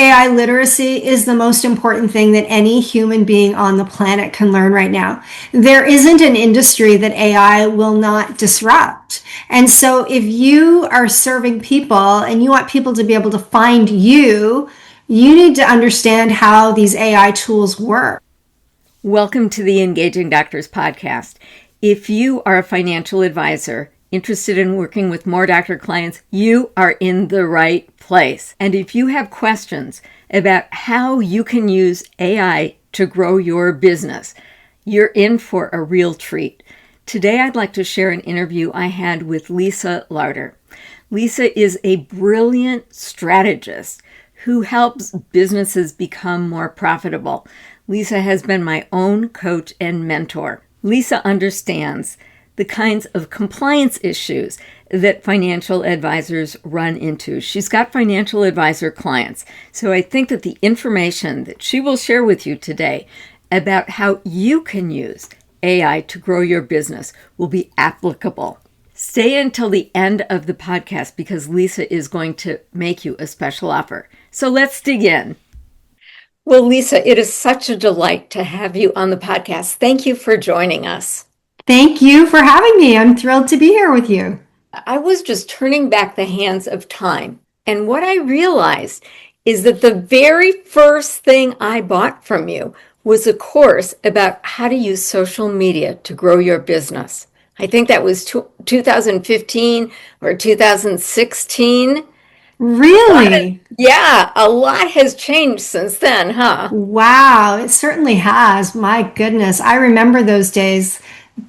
AI literacy is the most important thing that any human being on the planet can learn right now. There isn't an industry that AI will not disrupt. And so if you are serving people and you want people to be able to find you, you need to understand how these AI tools work. Welcome to the Engaging Doctors podcast. If you are a financial advisor interested in working with more doctor clients, you are in the right place. And if you have questions about how you can use AI to grow your business, you're in for a real treat. Today, I'd like to share an interview I had with Lisa Larter. Lisa is a brilliant strategist who helps businesses become more profitable. Lisa has been my own coach and mentor. Lisa understands the kinds of compliance issues that financial advisors run into. She's got financial advisor clients. So I think that the information that she will share with you today about how you can use AI to grow your business will be applicable. Stay until the end of the podcast because Lisa is going to make you a special offer. So let's dig in. Well, Lisa, it is such a delight to have you on the podcast. Thank you for joining us. Thank you for having me. I'm thrilled to be here with you. I was just turning back the hands of time. And what I realized is that the very first thing I bought from you was a course about how to use social media to grow your business. I think that was 2015 or 2016. Really? A lot has changed since then, huh? Wow, it certainly has. My goodness. I remember those days,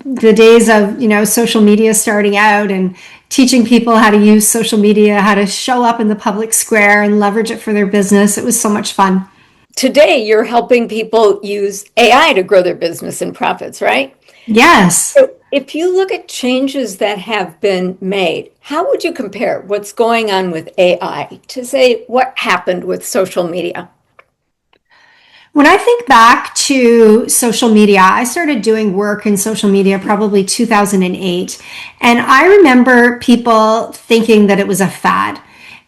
the days of, social media starting out and teaching people how to use social media, how to show up in the public square and leverage it for their business. It was so much fun. Today, you're helping people use AI to grow their business and profits, right? Yes. So if you look at changes that have been made, how would you compare what's going on with AI to say what happened with social media? When I think back to social media, I started doing work in social media probably 2008. And I remember people thinking that it was a fad.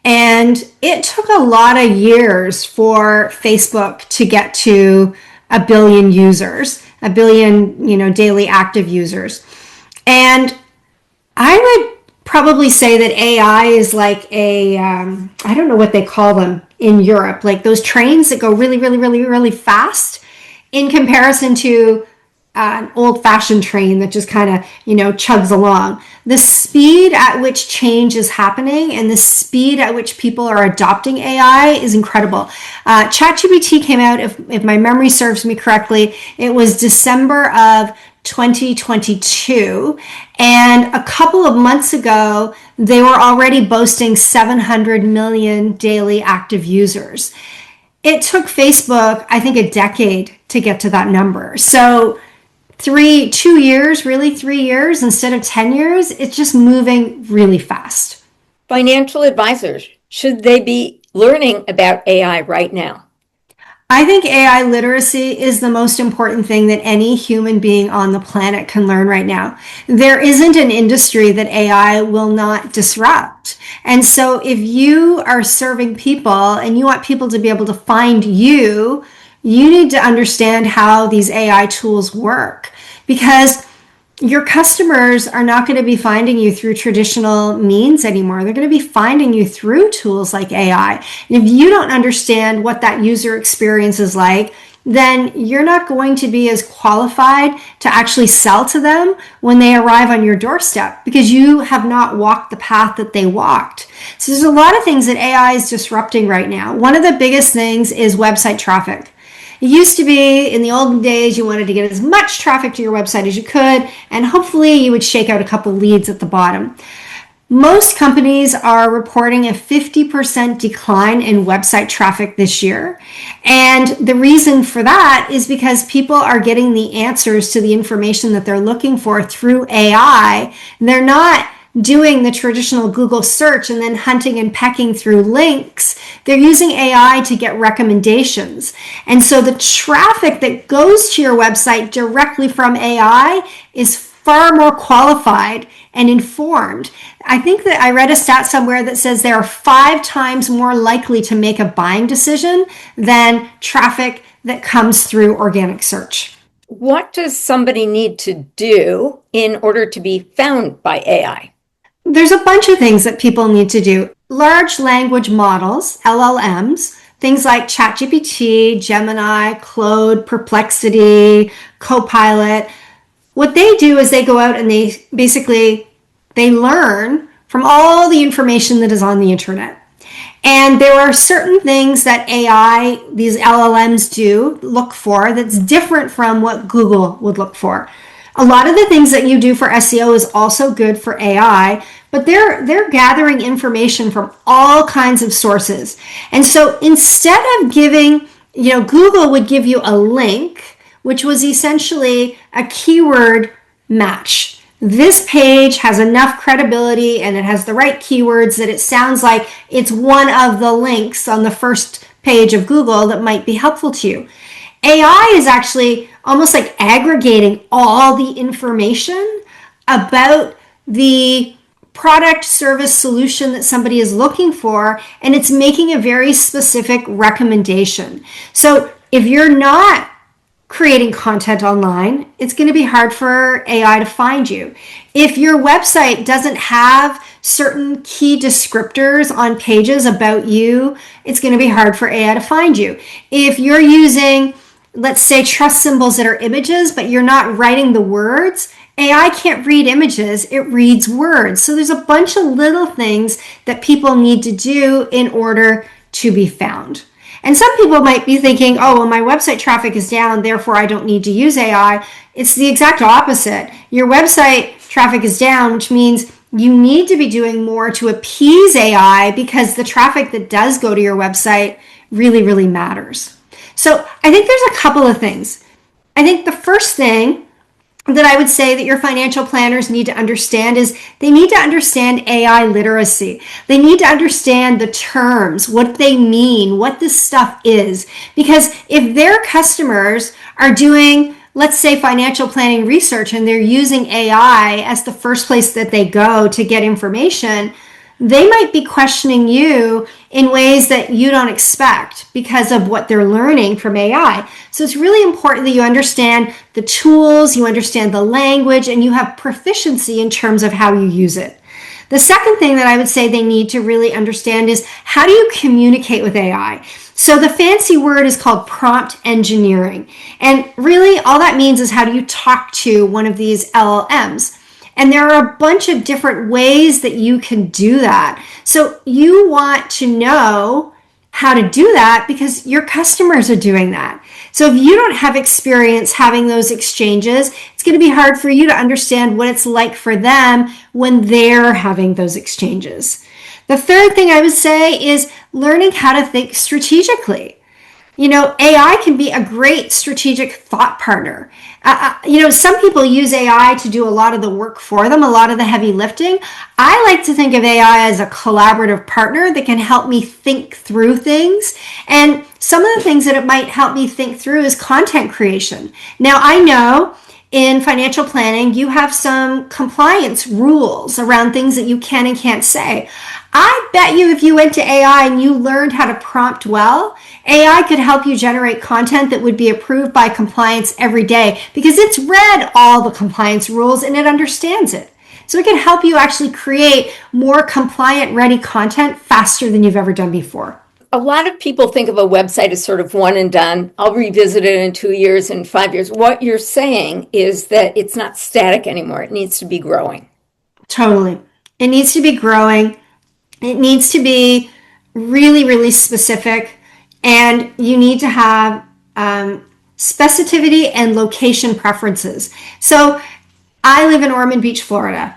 And it took a lot of years for Facebook to get to 1 billion users, 1 billion, daily active users. And I would probably say that AI is like I don't know what they call them in Europe, like those trains that go really, really, really, really fast in comparison to an old-fashioned train that just kind of, chugs along. The speed at which change is happening and the speed at which people are adopting AI is incredible. ChatGPT came out, if my memory serves me correctly, it was December of 2022. And a couple of months ago, they were already boasting 700 million daily active users. It took Facebook, I think, a decade to get to that number. So 3 years instead of 10 years, it's just moving really fast. Financial advisors, should they be learning about AI right now? I think AI literacy is the most important thing that any human being on the planet can learn right now. There isn't an industry that AI will not disrupt. And so if you are serving people and you want people to be able to find you, you need to understand how these AI tools work, because your customers are not going to be finding you through traditional means anymore. They're going to be finding you through tools like AI. And if you don't understand what that user experience is like, then you're not going to be as qualified to actually sell to them when they arrive on your doorstep, because you have not walked the path that they walked. So there's a lot of things that AI is disrupting right now. One of the biggest things is website traffic. It used to be, in the olden days, you wanted to get as much traffic to your website as you could, and hopefully you would shake out a couple leads at the bottom. Most companies are reporting a 50% decline in website traffic this year. And the reason for that is because people are getting the answers to the information that they're looking for through AI. They're not doing the traditional Google search and then hunting and pecking through links. They're using AI to get recommendations. And so the traffic that goes to your website directly from AI is far more qualified and informed. I think that I read a stat somewhere that says they are 5 times more likely to make a buying decision than traffic that comes through organic search. What does somebody need to do in order to be found by AI? There's a bunch of things that people need to do. Large language models, LLMs, things like ChatGPT, Gemini, Claude, Perplexity, Copilot, what they do is they go out and they learn from all the information that is on the internet. And there are certain things that AI, these LLMs do look for that's different from what Google would look for. A lot of the things that you do for SEO is also good for AI, but they're gathering information from all kinds of sources. And so instead of giving, Google would give you a link, which was essentially a keyword match. This page has enough credibility and it has the right keywords that it sounds like it's one of the links on the first page of Google that might be helpful to you. AI is actually almost like aggregating all the information about the product, service, solution that somebody is looking for, and it's making a very specific recommendation. So if you're not creating content online, it's going to be hard for AI to find you. If your website doesn't have certain key descriptors on pages about you, it's going to be hard for AI to find you. If you're using, let's say, trust symbols that are images, but you're not writing the words, AI can't read images, it reads words. So there's a bunch of little things that people need to do in order to be found. And some people might be thinking, oh, well, my website traffic is down, therefore I don't need to use AI. It's the exact opposite. Your website traffic is down, which means you need to be doing more to appease AI because the traffic that does go to your website really, really matters. So I think there's a couple of things. I think the first thing that I would say that your financial planners need to understand is they need to understand AI literacy. They need to understand the terms, what they mean, what this stuff is. Because if their customers are doing, let's say, financial planning research and they're using AI as the first place that they go to get information, they might be questioning you in ways that you don't expect because of what they're learning from AI. So it's really important that you understand the tools, you understand the language, and you have proficiency in terms of how you use it. The second thing that I would say they need to really understand is how do you communicate with AI? So the fancy word is called prompt engineering. And really all that means is how do you talk to one of these LLMs? And there are a bunch of different ways that you can do that. So you want to know how to do that because your customers are doing that. So if you don't have experience having those exchanges, it's going to be hard for you to understand what it's like for them when they're having those exchanges. The third thing I would say is learning how to think strategically. AI can be a great strategic thought partner. Some people use AI to do a lot of the work for them, a lot of the heavy lifting. I like to think of AI as a collaborative partner that can help me think through things. And some of the things that it might help me think through is content creation. Now, I know in financial planning, you have some compliance rules around things that you can and can't say. I bet you if you went to AI and you learned how to prompt well, AI could help you generate content that would be approved by compliance every day because it's read all the compliance rules and it understands it. So it can help you actually create more compliant ready content faster than you've ever done before. A lot of people think of a website as sort of one and done. I'll revisit it in 2 years and 5 years. What you're saying is that it's not static anymore. It needs to be growing. Totally. It needs to be growing. It needs to be really, really specific. And you need to have specificity and location preferences. So I live in Ormond Beach, Florida.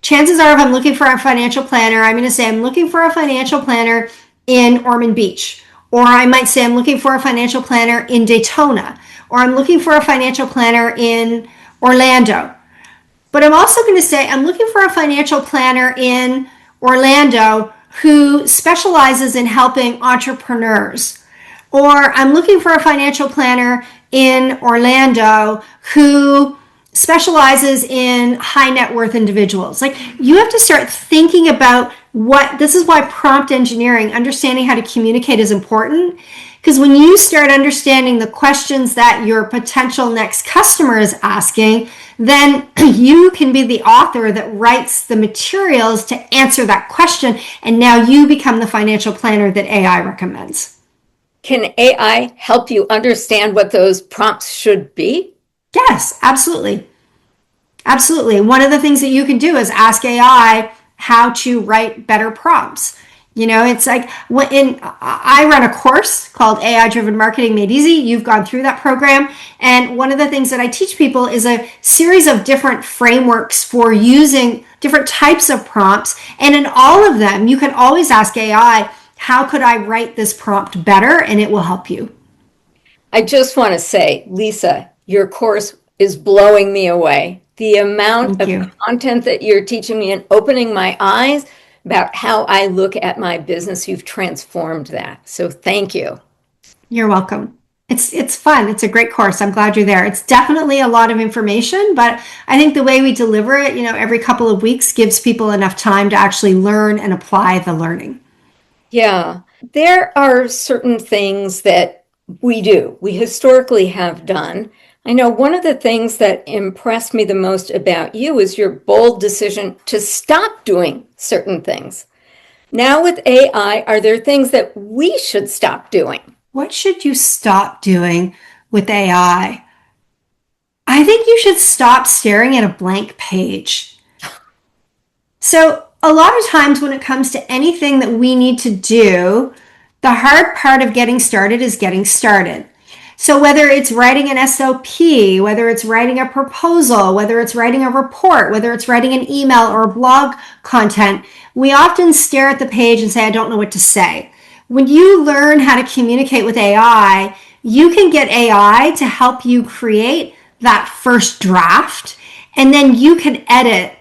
Chances are if I'm looking for a financial planner, I'm going to say I'm looking for a financial planner in Ormond Beach. Or I might say I'm looking for a financial planner in Daytona. Or I'm looking for a financial planner in Orlando. But I'm also going to say I'm looking for a financial planner in Orlando who specializes in helping entrepreneurs. Or I'm looking for a financial planner in Orlando who specializes in high net worth individuals. Like, you have to start thinking about what this is why prompt engineering, understanding how to communicate, is important. Because when you start understanding the questions that your potential next customer is asking, then you can be the author that writes the materials to answer that question. And now you become the financial planner that AI recommends. Can AI help you understand what those prompts should be? Yes, absolutely. Absolutely. One of the things that you can do is ask AI how to write better prompts. It's like I run a course called AI Driven Marketing Made Easy. You've gone through that program. And one of the things that I teach people is a series of different frameworks for using different types of prompts. And in all of them, you can always ask AI, how could I write this prompt better? And it will help you. I just want to say, Lisa, your course is blowing me away. The amount Thank of you. content that you're teaching me and opening my eyes about how I look at my business, you've transformed that. So thank you. You're welcome. It's fun. It's a great course. I'm glad you're there. It's definitely a lot of information, but I think the way we deliver it, every couple of weeks gives people enough time to actually learn and apply the learning. Yeah, there are certain things that we do, we historically have done. I know one of the things that impressed me the most about you is your bold decision to stop doing certain things. Now with AI, are there things that we should stop doing? What should you stop doing with AI? I think you should stop staring at a blank page. So, a lot of times when it comes to anything that we need to do, the hard part of getting started is getting started. So, whether it's writing an SOP, whether it's writing a proposal, whether it's writing a report, whether it's writing an email or blog content, we often stare at the page and say, I don't know what to say. When you learn how to communicate with AI, you can get AI to help you create that first draft, and then you can edit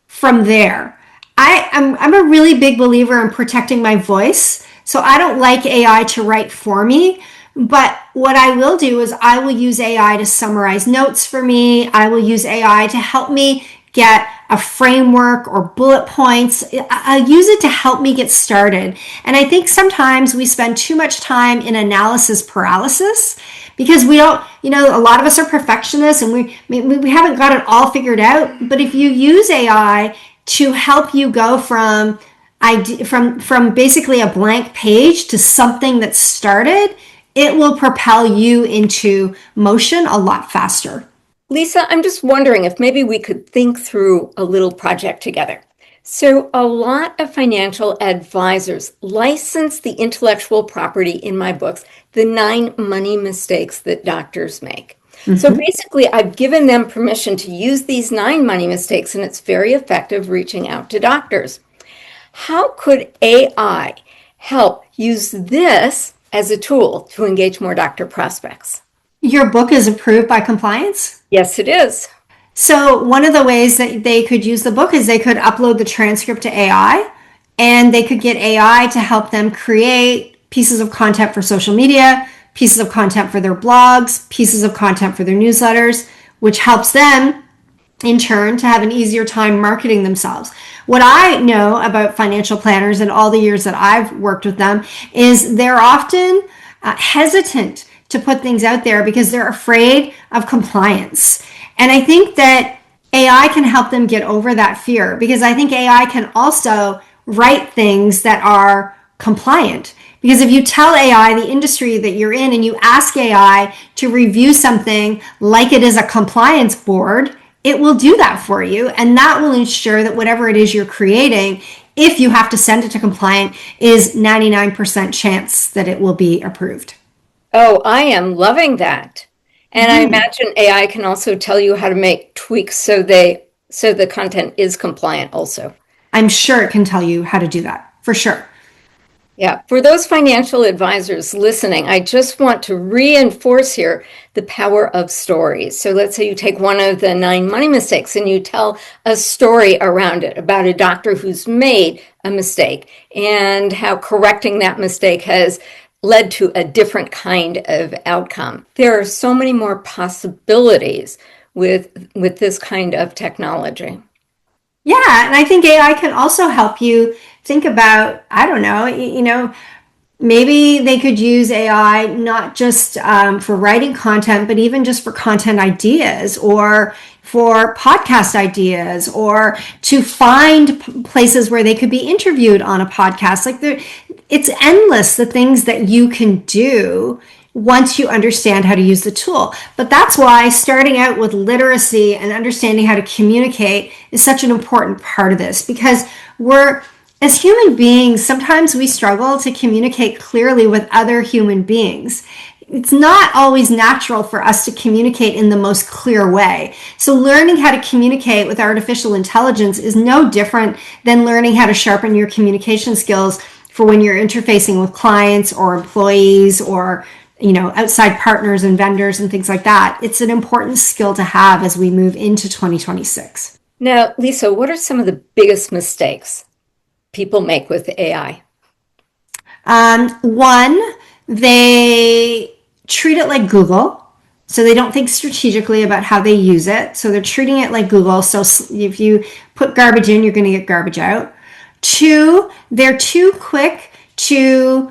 from there. I'm a really big believer in protecting my voice. So I don't like AI to write for me. But what I will do is I will use AI to summarize notes for me. I will use AI to help me get a framework or bullet points. I use it to help me get started. And I think sometimes we spend too much time in analysis paralysis because we don't, a lot of us are perfectionists and we haven't got it all figured out. But if you use AI to help you go from basically a blank page to something that's started, it will propel you into motion a lot faster. Lisa, I'm just wondering if maybe we could think through a little project together. So, a lot of financial advisors license the intellectual property in my books, The 9 Money Mistakes That Doctors Make. So basically, I've given them permission to use these 9 money mistakes, and it's very effective reaching out to doctors. How could AI help use this as a tool to engage more doctor prospects? Your book is approved by compliance? Yes, it is. So one of the ways that they could use the book is they could upload the transcript to AI, and they could get AI to help them create pieces of content for social media, pieces of content for their blogs, pieces of content for their newsletters, which helps them in turn to have an easier time marketing themselves. What I know about financial planners and all the years that I've worked with them is they're often hesitant to put things out there because they're afraid of compliance. And I think that AI can help them get over that fear, because I think AI can also write things that are compliant. Because if you tell AI the industry that you're in and you ask AI to review something like it is a compliance board, it will do that for you. And that will ensure that whatever it is you're creating, if you have to send it to compliant, is 99% chance that it will be approved. Oh, I am loving that. And I imagine AI can also tell you how to make tweaks so the content is compliant also. I'm sure it can tell you how to do that, for sure. Yeah, for those financial advisors listening, I just want to reinforce here the power of stories. So let's say you take one of the 9 money mistakes and you tell a story around it about a doctor who's made a mistake and how correcting that mistake has led to a different kind of outcome. There are so many more possibilities with this kind of technology. Yeah, and I think AI can also help you think about, I don't know, maybe they could use AI not just for writing content, but even just for content ideas or for podcast ideas or to find places where they could be interviewed on a podcast. It's endless the things that you can do once you understand how to use the tool. But that's why starting out with literacy and understanding how to communicate is such an important part of this, because as human beings, sometimes we struggle to communicate clearly with other human beings. It's not always natural for us to communicate in the most clear way. So learning how to communicate with artificial intelligence is no different than learning how to sharpen your communication skills for when you're interfacing with clients or employees or outside partners and vendors and things like that. It's an important skill to have as we move into 2026. Now, Lisa, what are some of the biggest mistakes people make with AI? One, they treat it like Google. So they don't think strategically about how they use it. So they're treating it like Google. So if you put garbage in, you're going to get garbage out. Two, they're too quick to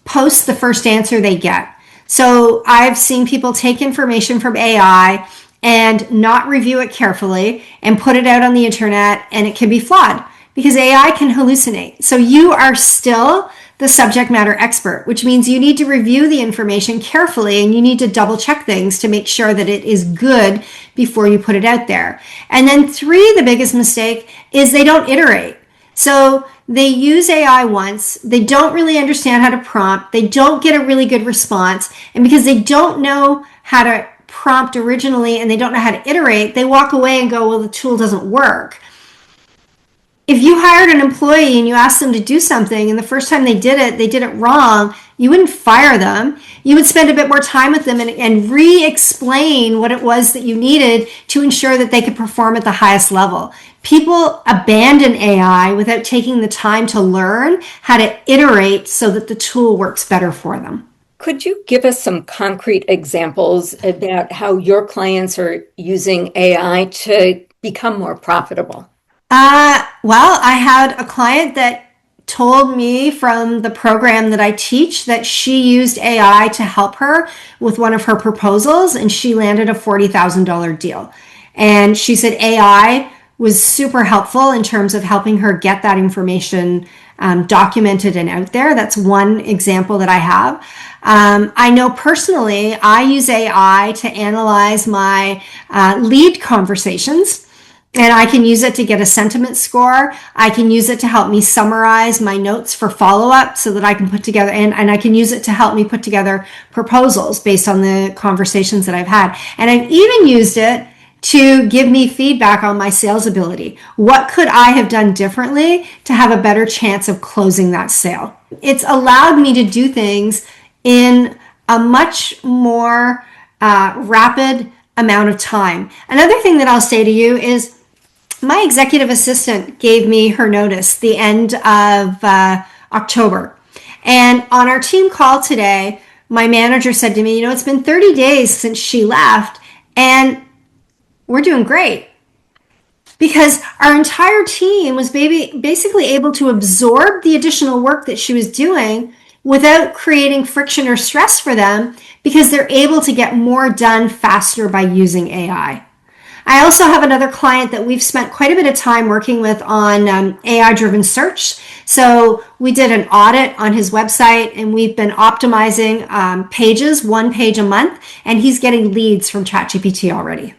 post the first answer they get. So I've seen people take information from AI and not review it carefully and put it out on the internet, and it can be flawed because AI can hallucinate. So you are still the subject matter expert, which means you need to review the information carefully and you need to double check things to make sure that it is good before you put it out there. And then three, the biggest mistake is they don't iterate. So they use AI once, they don't really understand how to prompt, they don't get a really good response, and because they don't know how to prompt originally and they don't know how to iterate, they walk away and go, well, the tool doesn't work. If you hired an employee and you asked them to do something and the first time they did it wrong, you wouldn't fire them. You would spend a bit more time with them and re-explain what it was that you needed to ensure that they could perform at the highest level. People abandon AI without taking the time to learn how to iterate so that the tool works better for them. Could you give us some concrete examples about how your clients are using AI to become more profitable? Well, I had a client that told me from the program that I teach that she used AI to help her with one of her proposals, and she landed a $40,000 deal. And she said AI was super helpful in terms of helping her get that information documented and out there. That's one example that I have. I know personally, I use AI to analyze my lead conversations. And I can use it to get a sentiment score. I can use it to help me summarize my notes for follow-up so that I can put together, and I can use it to help me put together proposals based on the conversations that I've had. And I've even used it to give me feedback on my sales ability. What could I have done differently to have a better chance of closing that sale? It's allowed me to do things in a much more rapid amount of time. Another thing that I'll say to you is my executive assistant gave me her notice the end of October. And on our team call today, my manager said to me, it's been 30 days since she left and we're doing great. Because our entire team was basically able to absorb the additional work that she was doing without creating friction or stress for them because they're able to get more done faster by using AI. I also have another client that we've spent quite a bit of time working with on AI-driven search. So we did an audit on his website and we've been optimizing pages, one page a month, and he's getting leads from ChatGPT already.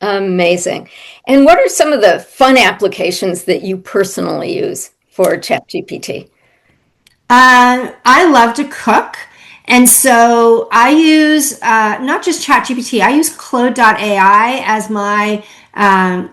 Amazing. And what are some of the fun applications that you personally use for ChatGPT? I love to cook. And so I use not just ChatGPT, I use Claude.ai as my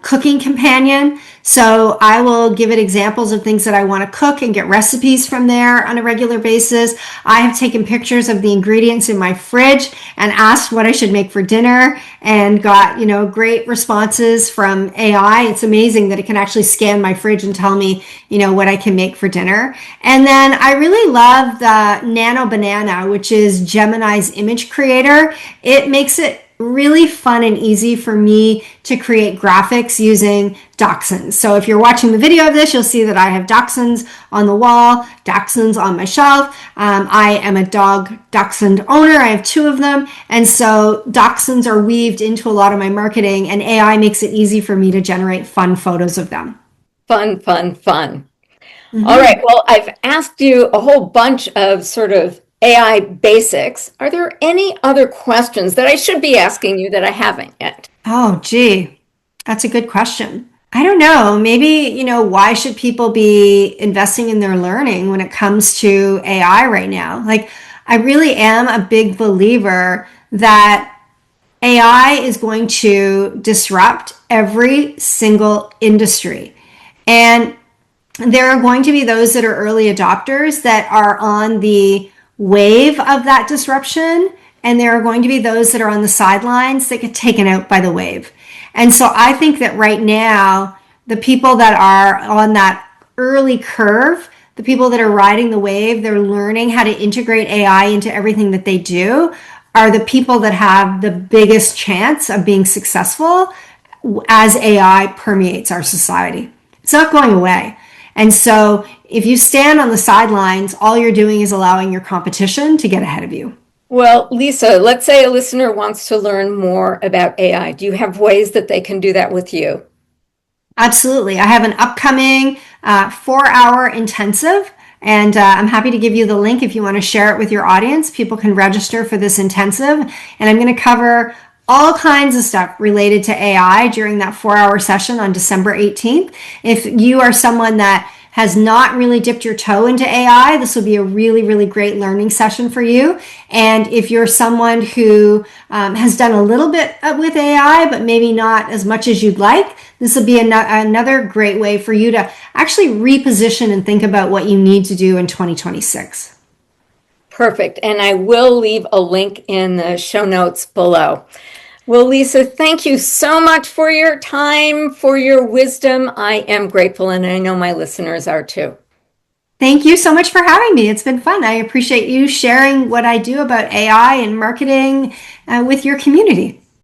cooking companion. So I will give it examples of things that I want to cook and get recipes from there on a regular basis. I have taken pictures of the ingredients in my fridge and asked what I should make for dinner and got, great responses from AI. It's amazing that it can actually scan my fridge and tell me, what I can make for dinner. And then I really love the Nano Banana, which is Gemini's image creator. It makes it really fun and easy for me to create graphics using dachshunds. So if you're watching the video of this, you'll see that I have dachshunds on the wall, dachshunds on my shelf. I am a dachshund owner. I have two of them. And so dachshunds are weaved into a lot of my marketing, and AI makes it easy for me to generate fun photos of them. Fun, fun, fun. All Mm-hmm. right. Well, I've asked you a whole bunch of sort of AI basics. Are there any other questions that I should be asking you that I haven't yet? Oh, gee, that's a good question. I don't know. Maybe, why should people be investing in their learning when it comes to AI right now? Like, I really am a big believer that AI is going to disrupt every single industry. And there are going to be those that are early adopters that are on the wave of that disruption, and there are going to be those that are on the sidelines that get taken out by the wave. And so I think that right now, the people that are on that early curve, the people that are riding the wave, they're learning how to integrate AI into everything that they do, are the people that have the biggest chance of being successful as AI permeates our society. It's not going away. And so if you stand on the sidelines, all you're doing is allowing your competition to get ahead of you. Well, Lisa, let's say a listener wants to learn more about AI. Do you have ways that they can do that with you? Absolutely. I have an upcoming 4 hour intensive, and I'm happy to give you the link if you want to share it with your audience. People can register for this intensive, and I'm going to cover all kinds of stuff related to AI during that 4 hour session on December 18th. If you are someone that has not really dipped your toe into AI, this will be a really, really great learning session for you. And if you're someone who has done a little bit with AI, but maybe not as much as you'd like, this will be another great way for you to actually reposition and think about what you need to do in 2026. Perfect. And I will leave a link in the show notes below. Well, Lisa, thank you so much for your time, for your wisdom. I am grateful, and I know my listeners are too. Thank you so much for having me. It's been fun. I appreciate you sharing what I do about AI and marketing with your community.